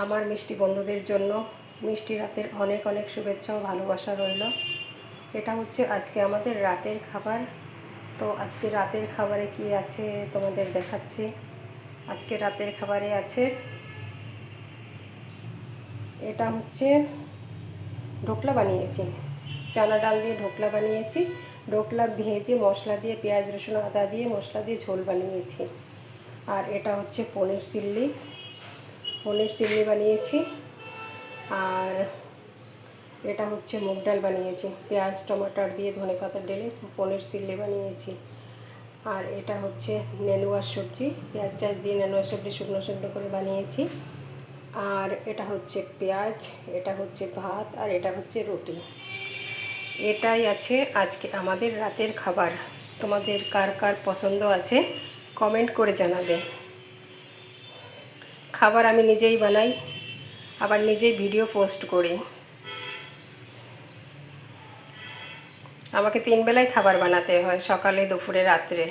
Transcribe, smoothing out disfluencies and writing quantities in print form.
আমার মিষ্টি বন্ধুদের জন্য মিষ্টি রাতের অনেক অনেক শুভেচ্ছা ও ভালোবাসা রইল। এটা হচ্ছে আজকে আমাদের রাতের খাবার। তো আজকে রাতের খাবারে কি আছে তোমাদের দেখাচ্ছি। আজকে রাতের খাবারে আছে, এটা হচ্ছে ঢোকলা বানিয়েছি, চানা ডাল দিয়ে ঢোকলা বানিয়েছি। ঢোকলা ভেজে মশলা দিয়ে পেঁয়াজ রসুন আদা দিয়ে মশলা দিয়ে ঝোল বানিয়েছি। আর এটা হচ্ছে পনির চিল্লি বানিয়েছি। আর এটা হচ্ছে মুগ ডাল বানিয়েছি, পেঁয়াজ টমাটার দিয়ে ধনেপাতা ঢেলে পনির চিল্লি বানিয়েছি। আর এটা হচ্ছে নেনুয়ার সবজি, পেঁয়াজ টাজ দিয়ে নেনুয়ার সবজি শুকনো শুকনো করে বানিয়েছি। আর এটা হচ্ছে পেঁয়াজ, এটা হচ্ছে ভাত, আর এটা হচ্ছে রুটি। এটাই আছে আজকে আমাদের রাতের খাবার। তোমাদের কার কার পছন্দ আছে কমেন্ট করে জানাবে। খাবার আমি নিজেই বানাই, আবার নিজেই ভিডিও পোস্ট করি। আমাকে 3 বেলায় খাবার বানাতে হয়, সকালে দুপুরে রাত্রে।